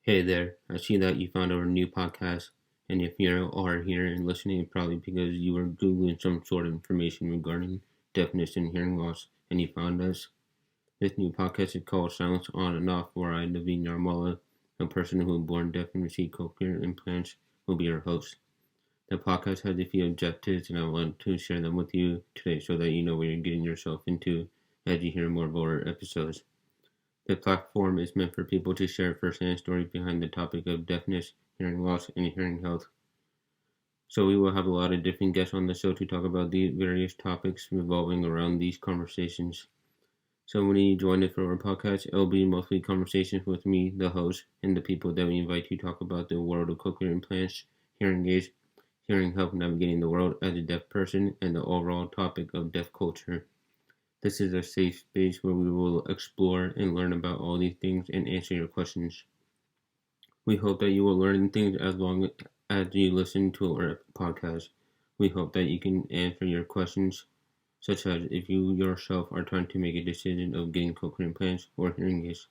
Hey there, I see that you found our new podcast, and if you are here and listening, probably because you were Googling some sort of information regarding deafness and hearing loss, and you found us. This new podcast is called Silence On and Off, where I, Naveen, a person who was born deaf and received cochlear implants, will be your host. The podcast has a few objectives, and I want to share them with you today so that you know what you're getting yourself into as you hear more of our episodes. The platform is meant for people to share first-hand stories behind the topic of deafness, hearing loss, and hearing health. So we will have a lot of different guests on the show to talk about the various topics revolving around these conversations. So when you join us for our podcast, it'll be mostly conversations with me, the host, and the people that we invite to talk about the world of cochlear implants, hearing aids, hearing health, navigating the world as a deaf person, and the overall topic of deaf culture. This is a safe space where we will explore and learn about all these things and answer your questions. We hope that you will learn things as long as you listen to our podcast. We hope that you can answer your questions, such as if you yourself are trying to make a decision of getting cochlear implants or hearing aids.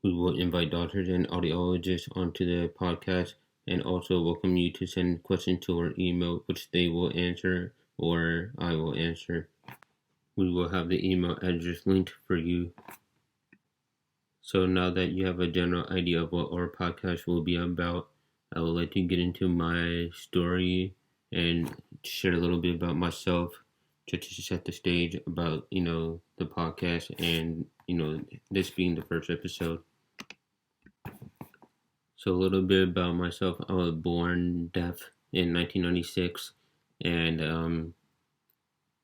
We will invite doctors and audiologists onto the podcast and also welcome you to send questions to our email, which they will answer or I will answer. We will have the email address linked for you. So now that you have a general idea of what our podcast will be about, I would like to get into my story and share a little bit about myself just to set the stage about, the podcast and, this being the first episode. So a little bit about myself. I was born deaf in 1996 and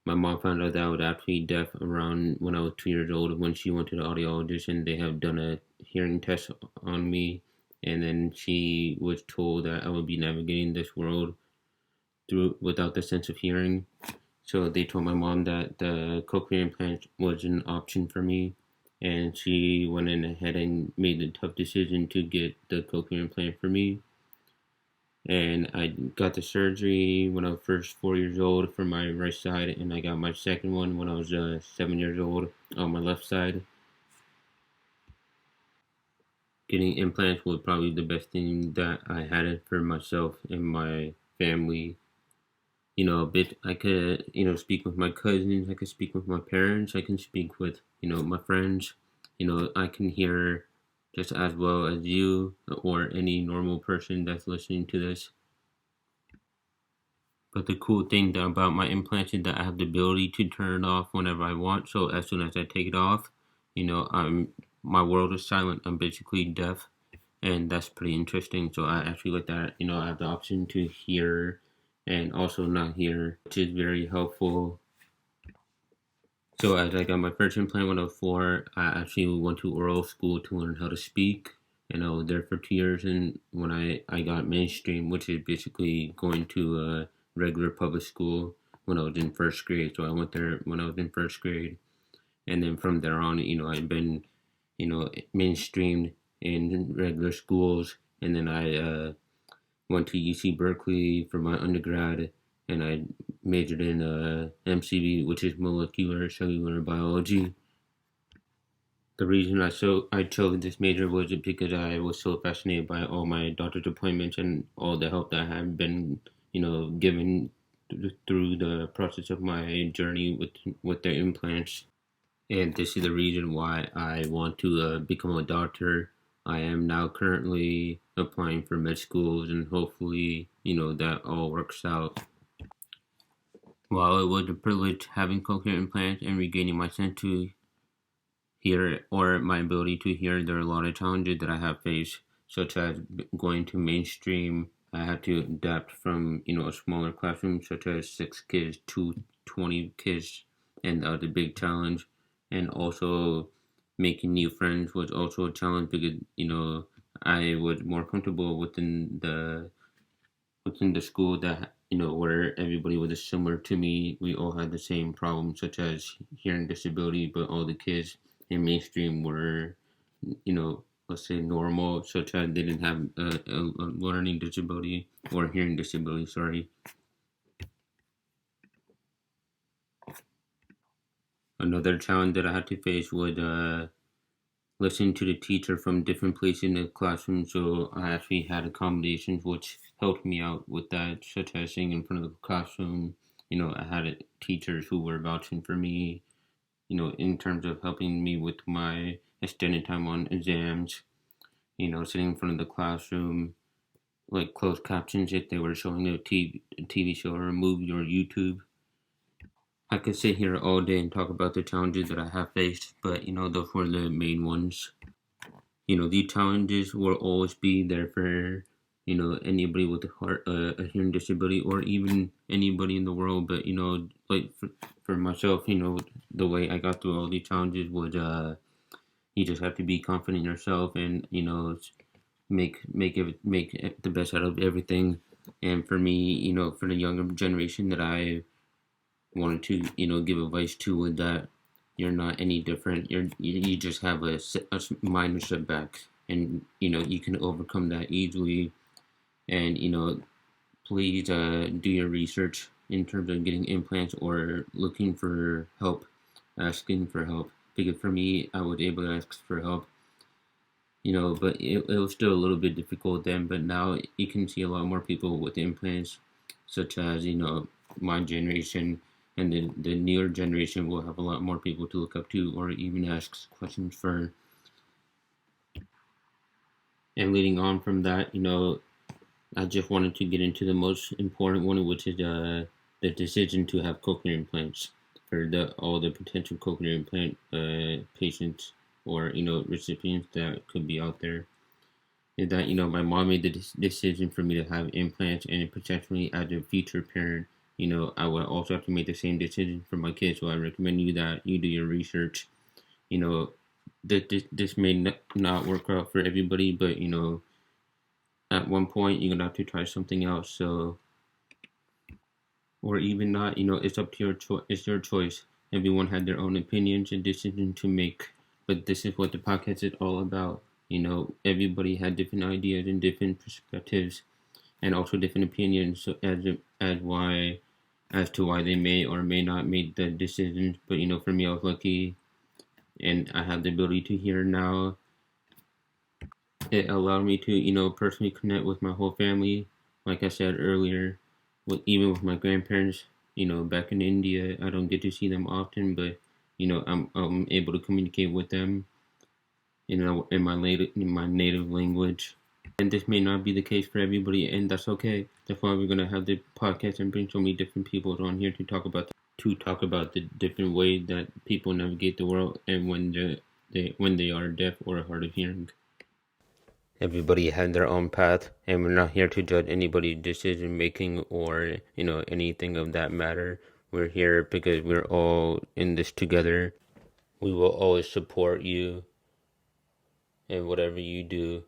my mom found out that I was actually deaf around when I was 2 years old when she went to the audiologist and they have done a hearing test on me. And then she was told that I would be navigating this world through without the sense of hearing. So they told my mom that the cochlear implant was an option for me. And she went in ahead and made the tough decision to get the cochlear implant for me. And I got the surgery when I was first 4 years old for my right side, and I got my second one when I was 7 years old on my left side. Getting implants was probably the best thing that I had for myself and my family. A bit I could, speak with my cousins, I could speak with my parents, I can speak with, my friends. I can hear just as well as you or any normal person that's listening to this. But the cool thing about my implants is that I have the ability to turn it off whenever I want. So as soon as I take it off, my world is silent. I'm basically deaf, and that's pretty interesting. So I actually like that. I have the option to hear and also not hear, which is very helpful. So as I got my first implant when I was 4, I actually went to oral school to learn how to speak. And I was there for 2 years, and when I got mainstream, which is basically going to a regular public school when I was in first grade. So I went there when I was in first grade. And then from there on, I've been, mainstreamed in regular schools. And then I went to UC Berkeley for my undergrad, and I majored in MCB, which is molecular cellular biology. The reason I chose this major was because I was so fascinated by all my doctor's appointments and all the help that I have been, given through the process of my journey with the implants. And this is the reason why I want to become a doctor. I am now currently applying for med schools, and hopefully, that all works out. While it was a privilege having cochlear implants and regaining my sense to hear or my ability to hear, there are a lot of challenges that I have faced, such as going to mainstream. I had to adapt from, a smaller classroom, such as 6 kids to 20 kids, and that was a big challenge. And also making new friends was also a challenge because, I was more comfortable within the school that, where everybody was similar to me. We all had the same problems, such as hearing disability, but all the kids in mainstream were, let's say normal, such as they didn't have a learning disability or hearing disability, sorry. Another challenge that I had to face was listening to the teacher from different places in the classroom. So I actually had accommodations which helped me out with that, such as singing in front of the classroom. I had teachers who were vouching for me, in terms of helping me with my extended time on exams, sitting in front of the classroom, like closed captions if they were showing a TV show or a movie or YouTube. I could sit here all day and talk about the challenges that I have faced, but those were the main ones. These challenges will always be there for anybody with a hearing disability, or even anybody in the world. But like for myself, the way I got through all these challenges was you just have to be confident in yourself, and make the best out of everything. And for me, for the younger generation that I wanted to give advice to, with that you're not any different. You just have a minor setback, and you can overcome that easily. And please do your research in terms of getting implants or looking for help, asking for help. Because for me, I was able to ask for help, but it was still a little bit difficult then. But now you can see a lot more people with implants, such as my generation, and the newer generation will have a lot more people to look up to or even ask questions for. And leading on from that, I just wanted to get into the most important one, which is the decision to have cochlear implants for all the potential cochlear implant patients, or recipients that could be out there. Is that my mom made the decision for me to have implants, and potentially as a future parent, I would also have to make the same decision for my kids. So I recommend you that you do your research. You know, this may not work out for everybody, but at one point you're gonna have to try something else. So, or even not, it's up to your choice. It's your choice. Everyone had their own opinions and decision to make, but this is what the podcast is all about. Everybody had different ideas and different perspectives, and also different opinions. So as to why they may or may not make the decisions. But for me, I was lucky, and I have the ability to hear now. It allowed me to personally connect with my whole family. Like I said earlier, even with my grandparents. Back in India, I don't get to see them often, but I'm able to communicate with them in my native language. And this may not be the case for everybody, and that's okay. That's why we're gonna have the podcast and bring so many different people on here to talk about the different ways that people navigate the world, and when they are deaf or hard of hearing. Everybody had their own path, and we're not here to judge anybody's decision making or anything of that matter. We're here because we're all in this together. We will always support you in whatever you do.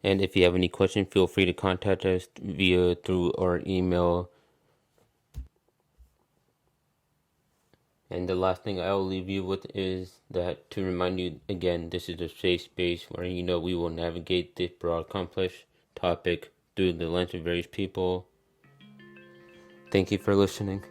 And if you have any questions, feel free to contact us through our email. And the last thing I'll leave you with is that to remind you again, this is a safe space where we will navigate this broad, complex topic through the lens of various people. Thank you for listening.